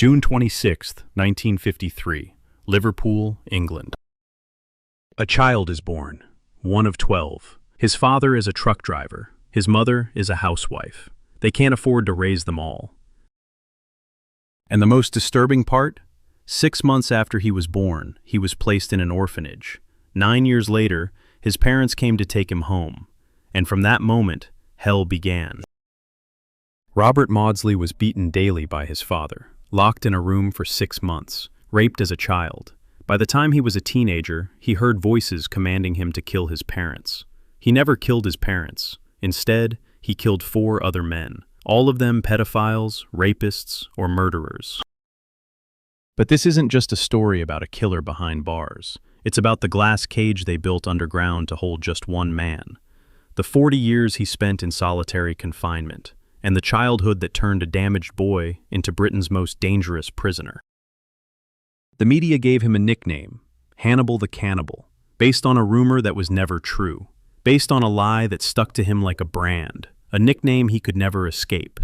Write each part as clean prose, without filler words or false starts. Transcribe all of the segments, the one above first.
June 26, 1953, Liverpool, England. A child is born, one of 12. His father is a truck driver. His mother is a housewife. They can't afford to raise them all. And the most disturbing part? 6 months after he was born, he was placed in an orphanage. 9 years later, his parents came to take him home. And from that moment, hell began. Robert Maudsley was beaten daily by his father, locked in a room for 6 months, raped as a child. By the time he was a teenager, he heard voices commanding him to kill his parents. He never killed his parents. Instead, he killed 4 other men, all of them pedophiles, rapists, or murderers. But this isn't just a story about a killer behind bars. It's about the glass cage they built underground to hold just one man. The 40 years he spent in solitary confinement, and the childhood that turned a damaged boy into Britain's most dangerous prisoner. The media gave him a nickname, Hannibal the Cannibal, based on a rumor that was never true, based on a lie that stuck to him like a brand, a nickname he could never escape.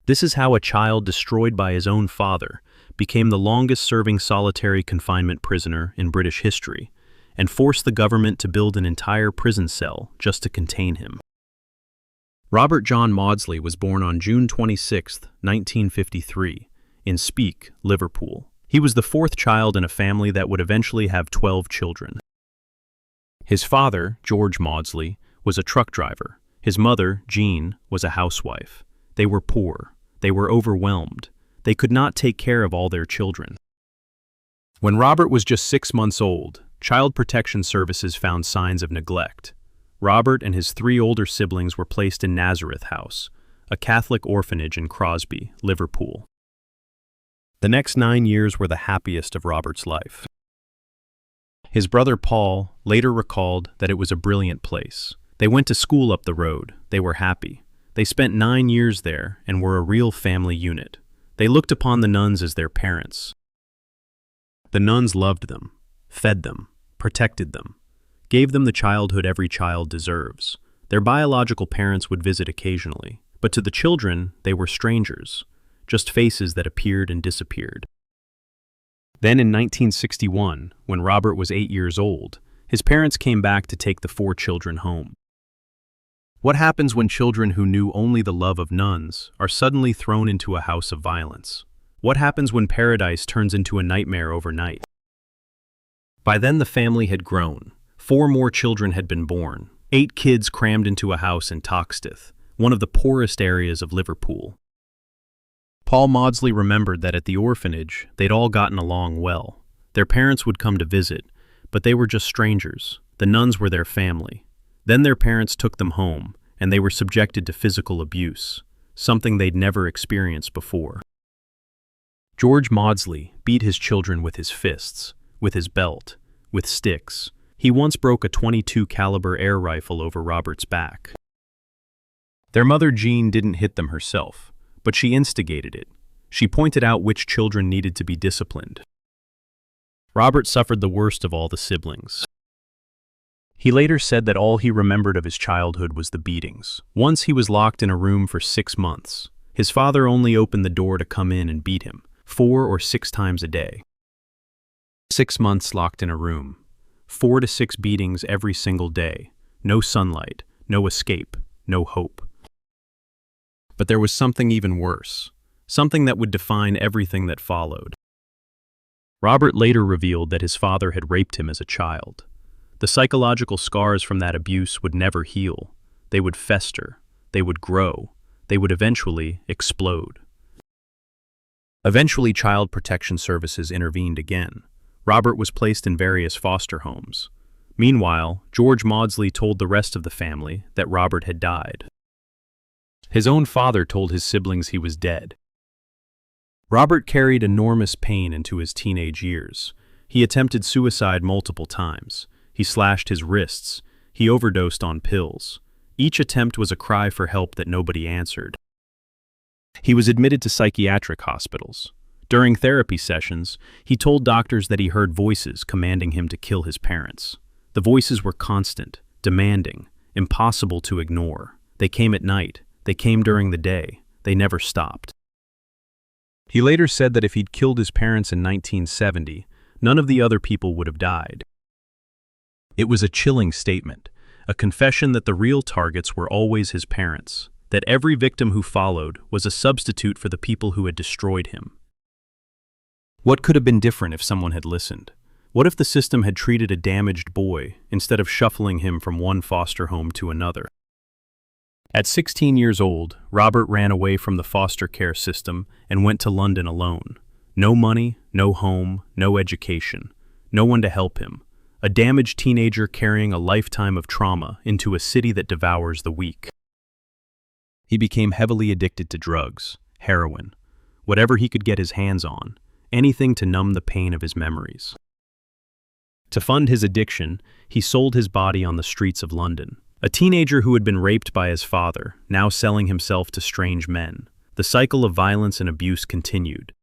This is how a child destroyed by his own father became the longest-serving solitary confinement prisoner in British history, and forced the government to build an entire prison cell just to contain him. Robert John Maudsley was born on June 26, 1953, in Speke, Liverpool. He was the 4th child in a family that would eventually have 12 children. His father, George Maudsley, was a truck driver. His mother, Jean, was a housewife. They were poor. They were overwhelmed. They could not take care of all their children. When Robert was just 6 months old, Child Protection Services found signs of neglect. Robert and his 3 older siblings were placed in Nazareth House, a Catholic orphanage in Crosby, Liverpool. The next 9 years were the happiest of Robert's life. His brother Paul later recalled that it was a brilliant place. They went to school up the road. They were happy. They spent 9 years there and were a real family unit. They looked upon the nuns as their parents. The nuns loved them, fed them, protected them, gave them the childhood every child deserves. Their biological parents would visit occasionally, but to the children, they were strangers, just faces that appeared and disappeared. Then in 1961, when Robert was 8 years old, his parents came back to take the 4 children home. What happens when children who knew only the love of nuns are suddenly thrown into a house of violence? What happens when paradise turns into a nightmare overnight? By then the family had grown. 4 more children had been born. 8 kids crammed into a house in Toxteth, one of the poorest areas of Liverpool. Paul Maudsley remembered that at the orphanage, they'd all gotten along well. Their parents would come to visit, but they were just strangers. The nuns were their family. Then their parents took them home, and they were subjected to physical abuse, something they'd never experienced before. George Maudsley beat his children with his fists, with his belt, with sticks. He once broke a .22 caliber air rifle over Robert's back. Their mother Jean didn't hit them herself, but she instigated it. She pointed out which children needed to be disciplined. Robert suffered the worst of all the siblings. He later said that all he remembered of his childhood was the beatings. Once he was locked in a room for 6 months. His father only opened the door to come in and beat him, 4 or 6 times a day. 6 months locked in a room. 4 to 6 beatings every single day. No sunlight, no escape, no hope. But there was something even worse. Something that would define everything that followed. Robert later revealed that his father had raped him as a child. The psychological scars from that abuse would never heal. They would fester. They would grow. They would eventually explode. Eventually, Child Protection Services intervened again. Robert was placed in various foster homes. Meanwhile, George Maudsley told the rest of the family that Robert had died. His own father told his siblings he was dead. Robert carried enormous pain into his teenage years. He attempted suicide multiple times. He slashed his wrists. He overdosed on pills. Each attempt was a cry for help that nobody answered. He was admitted to psychiatric hospitals. During therapy sessions, he told doctors that he heard voices commanding him to kill his parents. The voices were constant, demanding, impossible to ignore. They came at night. They came during the day. They never stopped. He later said that if he'd killed his parents in 1970, none of the other people would have died. It was a chilling statement, a confession that the real targets were always his parents, that every victim who followed was a substitute for the people who had destroyed him. What could have been different if someone had listened? What if the system had treated a damaged boy instead of shuffling him from one foster home to another? At 16 years old, Robert ran away from the foster care system and went to London alone. No money, no home, no education, no one to help him. A damaged teenager carrying a lifetime of trauma into a city that devours the weak. He became heavily addicted to drugs, heroin, whatever he could get his hands on, anything to numb the pain of his memories. To fund his addiction, he sold his body on the streets of London. A teenager who had been raped by his father, now selling himself to strange men. The cycle of violence and abuse continued.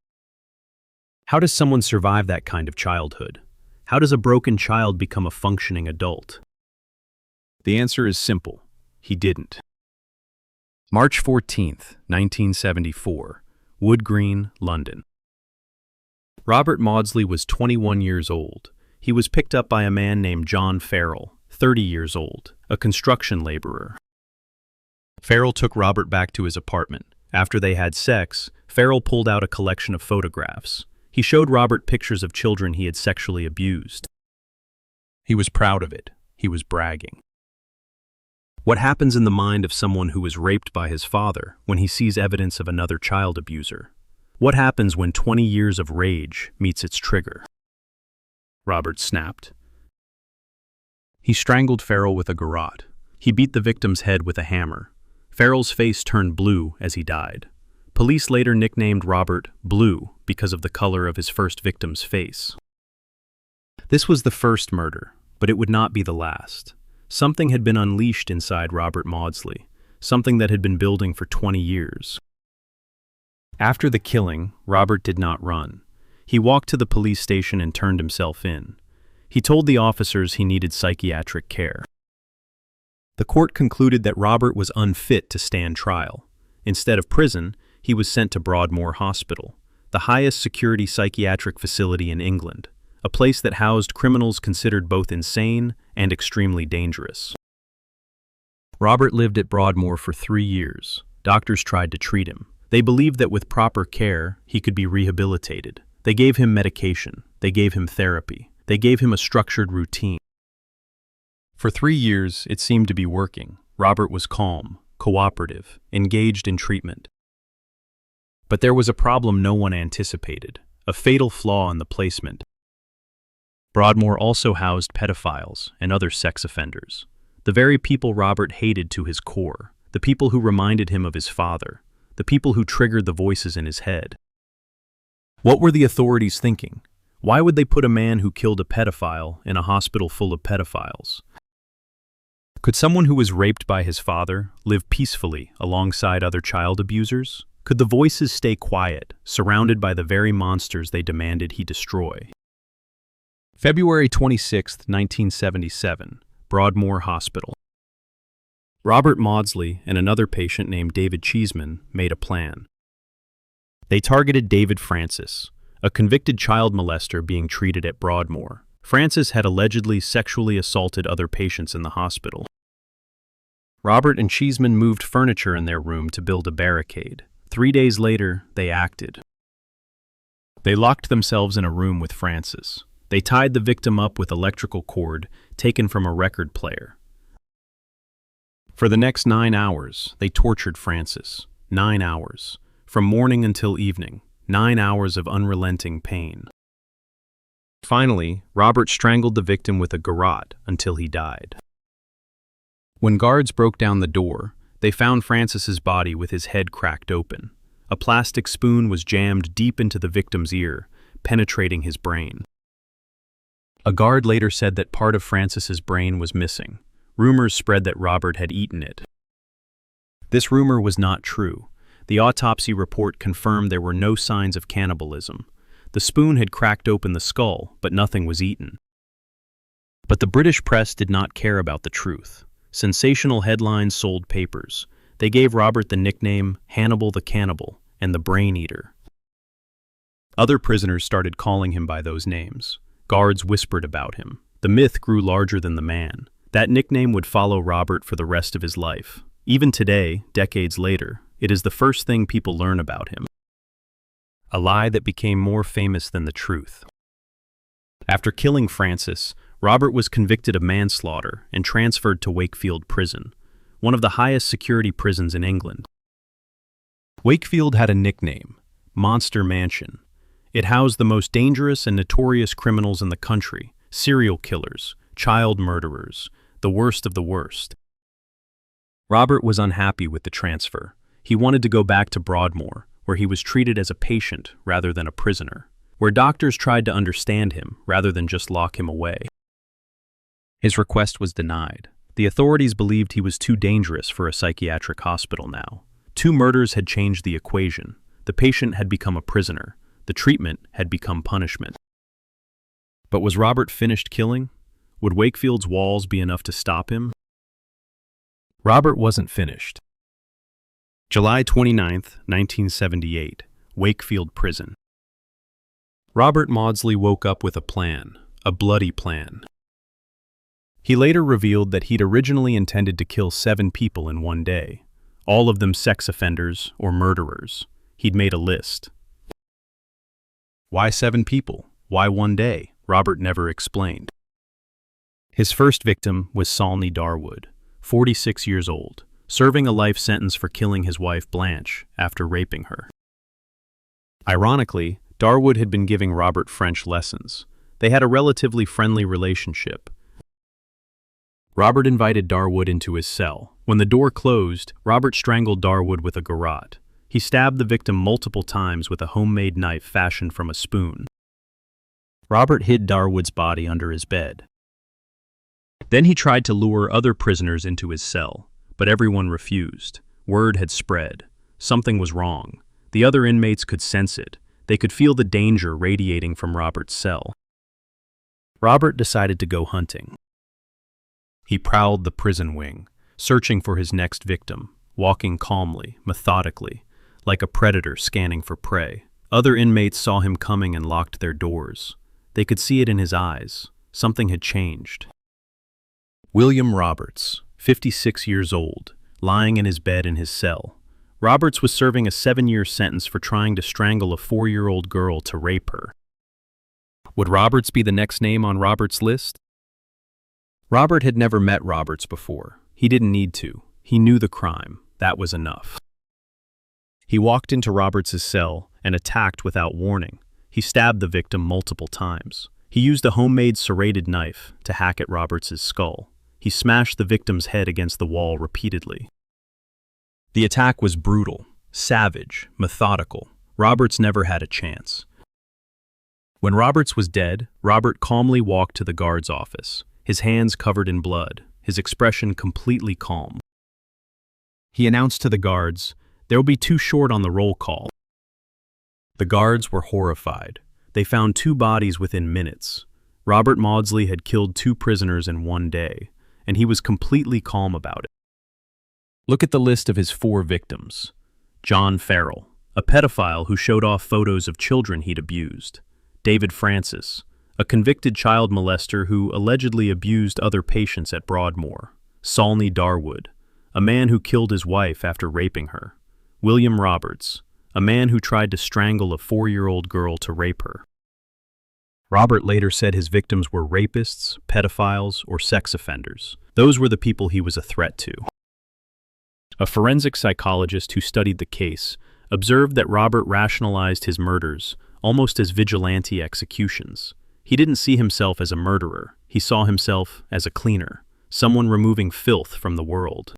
How does someone survive that kind of childhood? How does a broken child become a functioning adult? The answer is simple. He didn't. March 14th, 1974, Wood Green, London. Robert Maudsley was 21 years old. He was picked up by a man named John Farrell, 30 years old, a construction laborer. Farrell took Robert back to his apartment. After they had sex, Farrell pulled out a collection of photographs. He showed Robert pictures of children he had sexually abused. He was proud of it. He was bragging. What happens in the mind of someone who was raped by his father when he sees evidence of another child abuser? What happens when 20 years of rage meets its trigger? Robert snapped. He strangled Farrell with a garrote. He beat the victim's head with a hammer. Farrell's face turned blue as he died. Police later nicknamed Robert Blue because of the color of his first victim's face. This was the first murder, but it would not be the last. Something had been unleashed inside Robert Maudsley, something that had been building for 20 years. After the killing, Robert did not run. He walked to the police station and turned himself in. He told the officers he needed psychiatric care. The court concluded that Robert was unfit to stand trial. Instead of prison, he was sent to Broadmoor Hospital, the highest security psychiatric facility in England, a place that housed criminals considered both insane and extremely dangerous. Robert lived at Broadmoor for 3 years. Doctors tried to treat him. They believed that with proper care, he could be rehabilitated. They gave him medication. They gave him therapy. They gave him a structured routine. For 3 years, it seemed to be working. Robert was calm, cooperative, engaged in treatment. But there was a problem no one anticipated, a fatal flaw in the placement. Broadmoor also housed pedophiles and other sex offenders, the very people Robert hated to his core, the people who reminded him of his father, the people who triggered the voices in his head. What were the authorities thinking? Why would they put a man who killed a pedophile in a hospital full of pedophiles? Could someone who was raped by his father live peacefully alongside other child abusers? Could the voices stay quiet, surrounded by the very monsters they demanded he destroy? February 26, 1977, Broadmoor Hospital. Robert Maudsley and another patient named David Cheeseman made a plan. They targeted David Francis, a convicted child molester being treated at Broadmoor. Francis had allegedly sexually assaulted other patients in the hospital. Robert and Cheeseman moved furniture in their room to build a barricade. 3 days later, they acted. They locked themselves in a room with Francis. They tied the victim up with electrical cord taken from a record player. For the next 9 hours, they tortured Francis. 9 hours. From morning until evening. 9 hours of unrelenting pain. Finally, Robert strangled the victim with a garrote until he died. When guards broke down the door, they found Francis's body with his head cracked open. A plastic spoon was jammed deep into the victim's ear, penetrating his brain. A guard later said that part of Francis's brain was missing. Rumors spread that Robert had eaten it. This rumor was not true. The autopsy report confirmed there were no signs of cannibalism. The spoon had cracked open the skull, but nothing was eaten. But the British press did not care about the truth. Sensational headlines sold papers. They gave Robert the nickname Hannibal the Cannibal and the Brain Eater. Other prisoners started calling him by those names. Guards whispered about him. The myth grew larger than the man. That nickname would follow Robert for the rest of his life. Even today, decades later, it is the first thing people learn about him. A lie that became more famous than the truth. After killing Francis, Robert was convicted of manslaughter and transferred to Wakefield Prison, one of the highest security prisons in England. Wakefield had a nickname, Monster Mansion. It housed the most dangerous and notorious criminals in the country, serial killers, child murderers, the worst of the worst. Robert was unhappy with the transfer. He wanted to go back to Broadmoor, where he was treated as a patient rather than a prisoner, where doctors tried to understand him rather than just lock him away. His request was denied. The authorities believed he was too dangerous for a psychiatric hospital now. 2 murders had changed the equation. The patient had become a prisoner. The treatment had become punishment. But was Robert finished killing? Would Wakefield's walls be enough to stop him? Robert wasn't finished. July 29, 1978, Wakefield Prison. Robert Maudsley woke up with a plan, a bloody plan. He later revealed that he'd originally intended to kill 7 people in one day, all of them sex offenders or murderers. He'd made a list. Why 7 people? Why one day? Robert never explained. His first victim was Solney Darwood, 46 years old, serving a life sentence for killing his wife Blanche after raping her. Ironically, Darwood had been giving Robert French lessons. They had a relatively friendly relationship. Robert invited Darwood into his cell. When the door closed, Robert strangled Darwood with a garrote. He stabbed the victim multiple times with a homemade knife fashioned from a spoon. Robert hid Darwood's body under his bed. Then he tried to lure other prisoners into his cell, but everyone refused. Word had spread. Something was wrong. The other inmates could sense it. They could feel the danger radiating from Robert's cell. Robert decided to go hunting. He prowled the prison wing, searching for his next victim, walking calmly, methodically, like a predator scanning for prey. Other inmates saw him coming and locked their doors. They could see it in his eyes. Something had changed. William Roberts, 56 years old, lying in his bed in his cell. Roberts was serving a 7-year sentence for trying to strangle a 4-year-old girl to rape her. Would Roberts be the next name on Roberts' list? Robert had never met Roberts before. He didn't need to. He knew the crime. That was enough. He walked into Roberts' cell and attacked without warning. He stabbed the victim multiple times. He used a homemade serrated knife to hack at Roberts' skull. He smashed the victim's head against the wall repeatedly. The attack was brutal, savage, methodical. Roberts never had a chance. When Roberts was dead, Robert calmly walked to the guard's office, his hands covered in blood, his expression completely calm. He announced to the guards, "There will be 2 short on the roll call." The guards were horrified. They found 2 bodies within minutes. Robert Maudsley had killed 2 prisoners in one day, and he was completely calm about it. Look at the list of his 4 victims. John Farrell, a pedophile who showed off photos of children he'd abused. David Francis, a convicted child molester who allegedly abused other patients at Broadmoor. Solney Darwood, a man who killed his wife after raping her. William Roberts, a man who tried to strangle a 4-year-old girl to rape her. Robert later said his victims were rapists, pedophiles, or sex offenders. Those were the people he was a threat to. A forensic psychologist who studied the case observed that Robert rationalized his murders almost as vigilante executions. He didn't see himself as a murderer. He saw himself as a cleaner, someone removing filth from the world.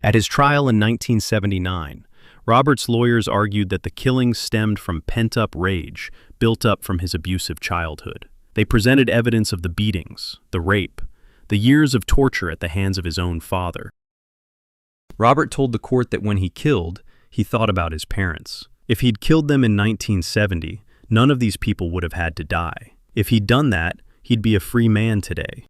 At his trial in 1979, Robert's lawyers argued that the killings stemmed from pent-up rage built up from his abusive childhood. They presented evidence of the beatings, the rape, the years of torture at the hands of his own father. Robert told the court that when he killed, he thought about his parents. If he'd killed them in 1970, none of these people would have had to die. If he'd done that, he'd be a free man today.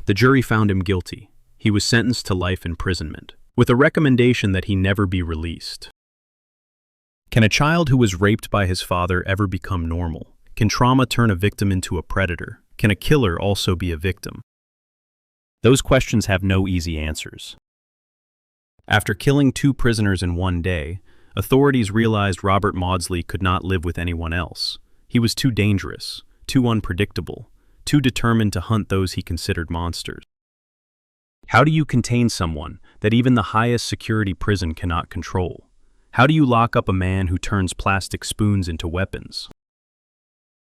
The jury found him guilty. He was sentenced to life imprisonment, with a recommendation that he never be released. Can a child who was raped by his father ever become normal? Can trauma turn a victim into a predator? Can a killer also be a victim? Those questions have no easy answers. After killing 2 prisoners in one day, authorities realized Robert Maudsley could not live with anyone else. He was too dangerous, too unpredictable, too determined to hunt those he considered monsters. How do you contain someone that even the highest security prison cannot control? How do you lock up a man who turns plastic spoons into weapons?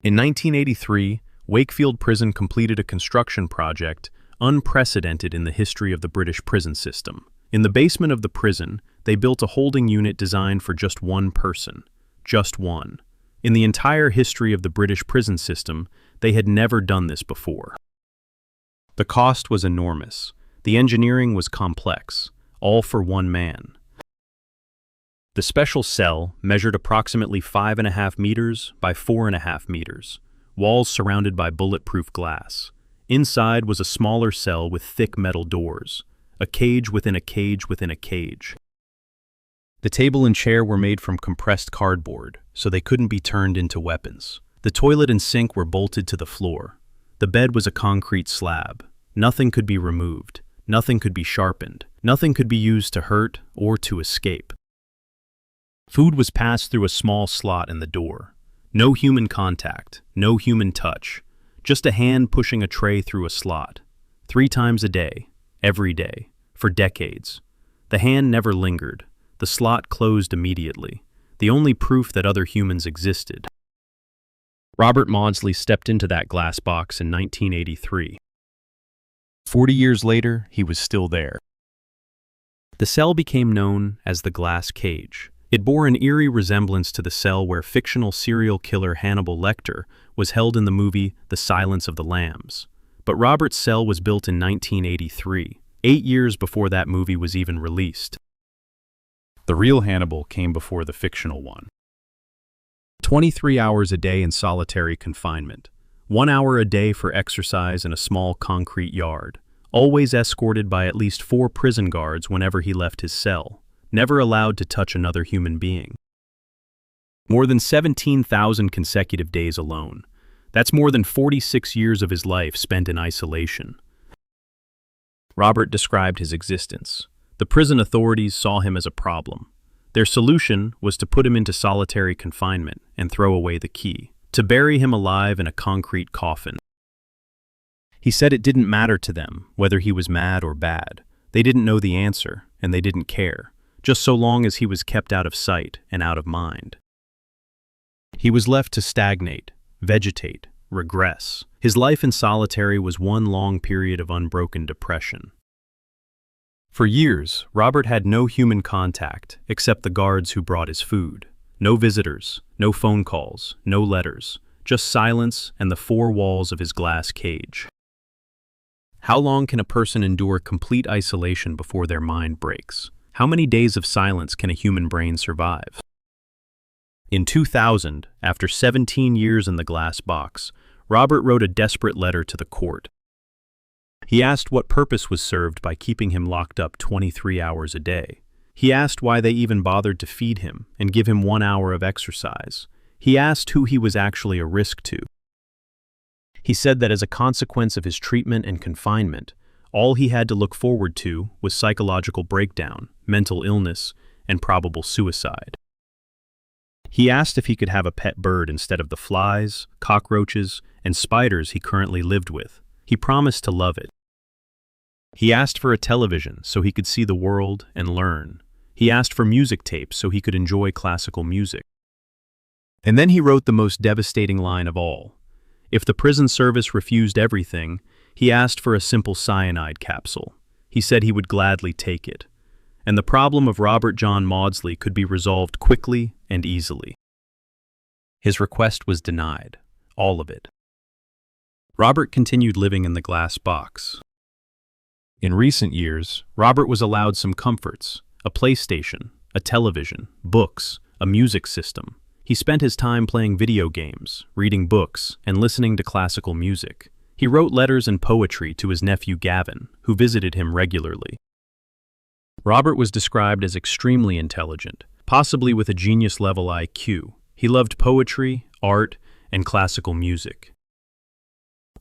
In 1983, Wakefield Prison completed a construction project unprecedented in the history of the British prison system. In the basement of the prison, they built a holding unit designed for just one person. Just one. In the entire history of the British prison system, they had never done this before. The cost was enormous. The engineering was complex, all for one man. The special cell measured approximately 5.5 meters by 4.5 meters, walls surrounded by bulletproof glass. Inside was a smaller cell with thick metal doors, a cage within a cage within a cage. The table and chair were made from compressed cardboard, so they couldn't be turned into weapons. The toilet and sink were bolted to the floor. The bed was a concrete slab. Nothing could be removed. Nothing could be sharpened. Nothing could be used to hurt or to escape. Food was passed through a small slot in the door. No human contact, no human touch, just a hand pushing a tray through a slot. 3 times a day, every day, for decades. The hand never lingered. The slot closed immediately, the only proof that other humans existed. Robert Maudsley stepped into that glass box in 1983. 40 years later, he was still there. The cell became known as the glass cage. It bore an eerie resemblance to the cell where fictional serial killer Hannibal Lecter was held in the movie The Silence of the Lambs. But Robert's cell was built in 1983, 8 years before that movie was even released. The real Hannibal came before the fictional one. 23 hours a day in solitary confinement, 1 hour a day for exercise in a small concrete yard, always escorted by at least 4 prison guards whenever he left his cell, never allowed to touch another human being. More than 17,000 consecutive days alone. That's more than 46 years of his life spent in isolation. Robert described his existence. The prison authorities saw him as a problem. Their solution was to put him into solitary confinement and throw away the key, to bury him alive in a concrete coffin. He said it didn't matter to them whether he was mad or bad. They didn't know the answer, and they didn't care, just so long as he was kept out of sight and out of mind. He was left to stagnate, vegetate, regress. His life in solitary was one long period of unbroken depression. For years, Robert had no human contact except the guards who brought his food. No visitors, no phone calls, no letters, just silence and the 4 walls of his glass cage. How long can a person endure complete isolation before their mind breaks? How many days of silence can a human brain survive? In 2000, after 17 years in the glass box, Robert wrote a desperate letter to the court. He asked what purpose was served by keeping him locked up 23 hours a day. He asked why they even bothered to feed him and give him 1 hour of exercise. He asked who he was actually a risk to. He said that as a consequence of his treatment and confinement, all he had to look forward to was psychological breakdown, mental illness, and probable suicide. He asked if he could have a pet bird instead of the flies, cockroaches, and spiders he currently lived with. He promised to love it. He asked for a television so he could see the world and learn. He asked for music tapes so he could enjoy classical music. And then he wrote the most devastating line of all. If the prison service refused everything, he asked for a simple cyanide capsule. He said he would gladly take it. And the problem of Robert John Maudsley could be resolved quickly and easily. His request was denied, all of it. Robert continued living in the glass box. In recent years, Robert was allowed some comforts, a PlayStation, a television, books, a music system. He spent his time playing video games, reading books, and listening to classical music. He wrote letters and poetry to his nephew Gavin, who visited him regularly. Robert was described as extremely intelligent, possibly with a genius-level IQ. He loved poetry, art, and classical music.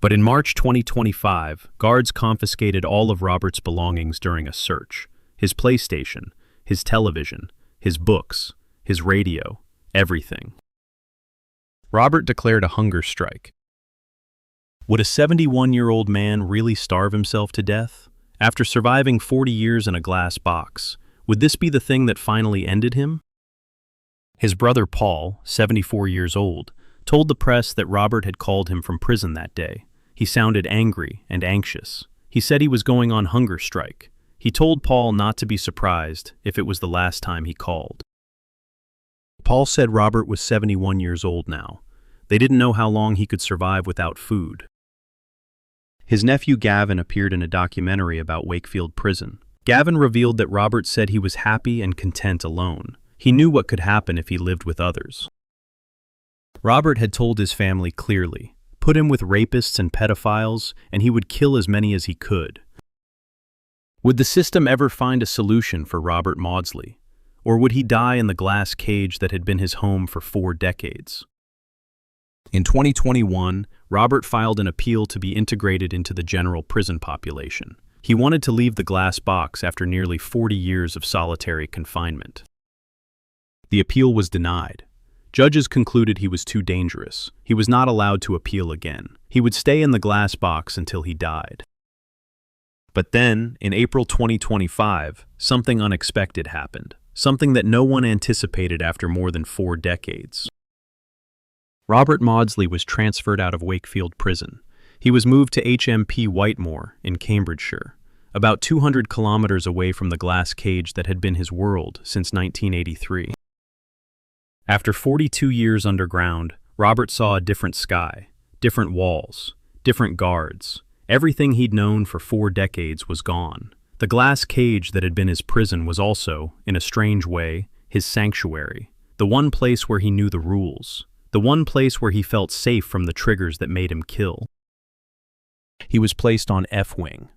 But in March 2025, guards confiscated all of Robert's belongings during a search. His PlayStation, his television, his books, his radio, everything. Robert declared a hunger strike. Would a 71-year-old man really starve himself to death? After surviving 40 years in a glass box, would this be the thing that finally ended him? His brother Paul, 74 years old, told the press that Robert had called him from prison that day. He sounded angry and anxious. He said he was going on hunger strike. He told Paul not to be surprised if it was the last time he called. Paul said Robert was 71 years old now. They didn't know how long he could survive without food. His nephew Gavin appeared in a documentary about Wakefield Prison. Gavin revealed that Robert said he was happy and content alone. He knew what could happen if he lived with others. Robert had told his family clearly, put him with rapists and pedophiles, and he would kill as many as he could. Would the system ever find a solution for Robert Maudsley? Or would he die in the glass cage that had been his home for 4 decades? In 2021, Robert filed an appeal to be integrated into the general prison population. He wanted to leave the glass box after nearly 40 years of solitary confinement. The appeal was denied. Judges concluded he was too dangerous. He was not allowed to appeal again. He would stay in the glass box until he died. But then, in April 2025, something unexpected happened. Something that no one anticipated after more than 4 decades. Robert Maudsley was transferred out of Wakefield Prison. He was moved to HMP Whitemoor in Cambridgeshire, about 200 kilometers away from the glass cage that had been his world since 1983. After 42 years underground, Robert saw a different sky, different walls, different guards. Everything he'd known for 4 decades was gone. The glass cage that had been his prison was also, in a strange way, his sanctuary, the one place where he knew the rules, the one place where he felt safe from the triggers that made him kill. He was placed on F-Wing,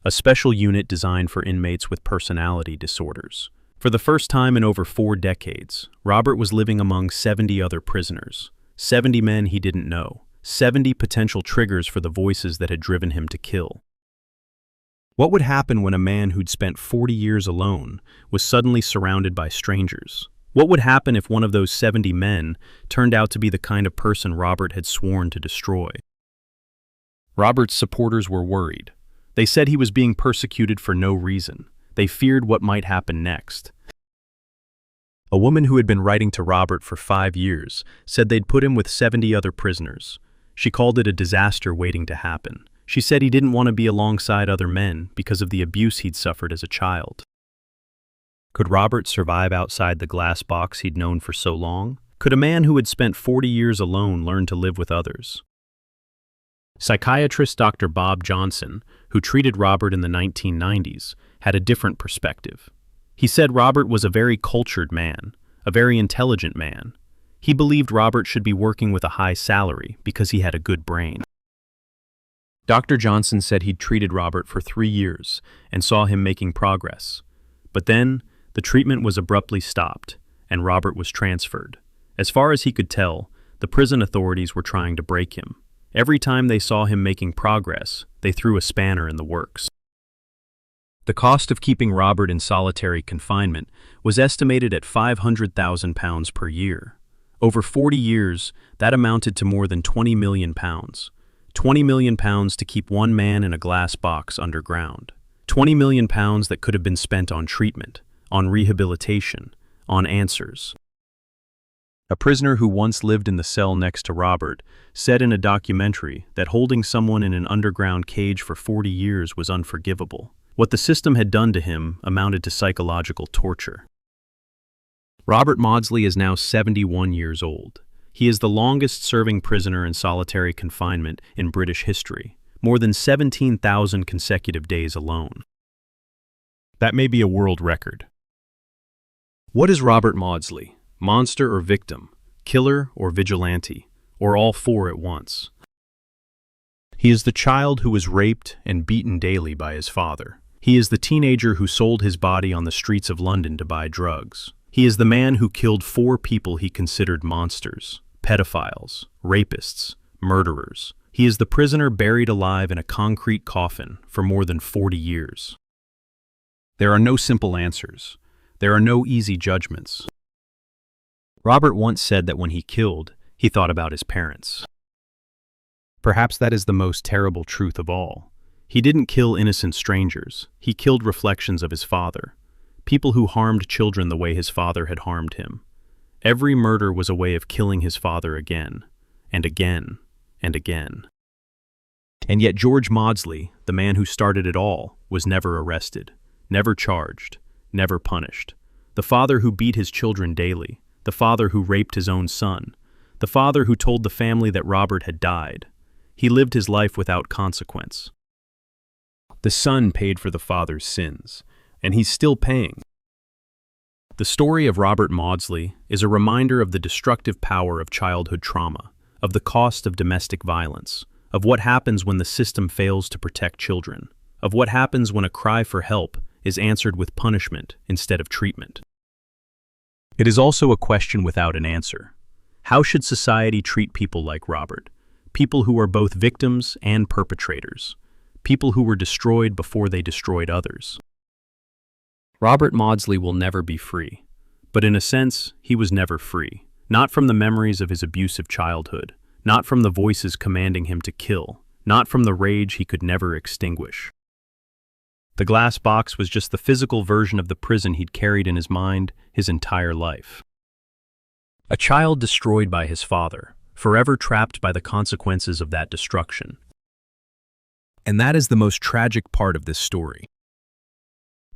a special unit designed for inmates with personality disorders. For the first time in over 4 decades, Robert was living among 70 other prisoners, 70 men he didn't know, 70 potential triggers for the voices that had driven him to kill. What would happen when a man who'd spent 40 years alone was suddenly surrounded by strangers? What would happen if one of those 70 men turned out to be the kind of person Robert had sworn to destroy? Robert's supporters were worried. They said he was being persecuted for no reason. They feared what might happen next. A woman who had been writing to Robert for 5 years said they'd put him with 70 other prisoners. She called it a disaster waiting to happen. She said he didn't want to be alongside other men because of the abuse he'd suffered as a child. Could Robert survive outside the glass box he'd known for so long? Could a man who had spent 40 years alone learn to live with others? Psychiatrist Dr. Bob Johnson, who treated Robert in the 1990s, had a different perspective. He said Robert was a very cultured man, a very intelligent man. He believed Robert should be working with a high salary because he had a good brain. Dr. Johnson said he'd treated Robert for 3 years and saw him making progress. But then, the treatment was abruptly stopped, and Robert was transferred. As far as he could tell, the prison authorities were trying to break him. Every time they saw him making progress, they threw a spanner in the works. The cost of keeping Robert in solitary confinement was estimated at £500,000 per year. Over 40 years, that amounted to more than £20 million. £20 million to keep one man in a glass box underground. £20 million that could have been spent on treatment, on rehabilitation, on answers. A prisoner who once lived in the cell next to Robert said in a documentary that holding someone in an underground cage for 40 years was unforgivable. What the system had done to him amounted to psychological torture. Robert Maudsley is now 71 years old. He is the longest-serving prisoner in solitary confinement in British history, more than 17,000 consecutive days alone. That may be a world record. What is Robert Maudsley? Monster or victim? Killer or vigilante? Or all 4 at once? He is the child who was raped and beaten daily by his father. He is the teenager who sold his body on the streets of London to buy drugs. He is the man who killed 4 people he considered monsters, pedophiles, rapists, murderers. He is the prisoner buried alive in a concrete coffin for more than 40 years. There are no simple answers. There are no easy judgments. Robert once said that when he killed, he thought about his parents. Perhaps that is the most terrible truth of all. He didn't kill innocent strangers. He killed reflections of his father, people who harmed children the way his father had harmed him. Every murder was a way of killing his father again, and again, and again. And yet George Maudsley, the man who started it all, was never arrested, never charged, never punished. The father who beat his children daily, the father who raped his own son, the father who told the family that Robert had died. He lived his life without consequence. The son paid for the father's sins, and he's still paying. The story of Robert Maudsley is a reminder of the destructive power of childhood trauma, of the cost of domestic violence, of what happens when the system fails to protect children, of what happens when a cry for help is answered with punishment instead of treatment. It is also a question without an answer. How should society treat people like Robert? People who are both victims and perpetrators. People who were destroyed before they destroyed others. Robert Maudsley will never be free. But in a sense, he was never free. Not from the memories of his abusive childhood. Not from the voices commanding him to kill. Not from the rage he could never extinguish. The glass box was just the physical version of the prison he'd carried in his mind his entire life. A child destroyed by his father, forever trapped by the consequences of that destruction. And that is the most tragic part of this story.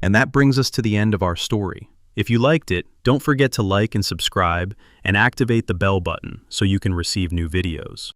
And that brings us to the end of our story. If you liked it, don't forget to like and subscribe and activate the bell button so you can receive new videos.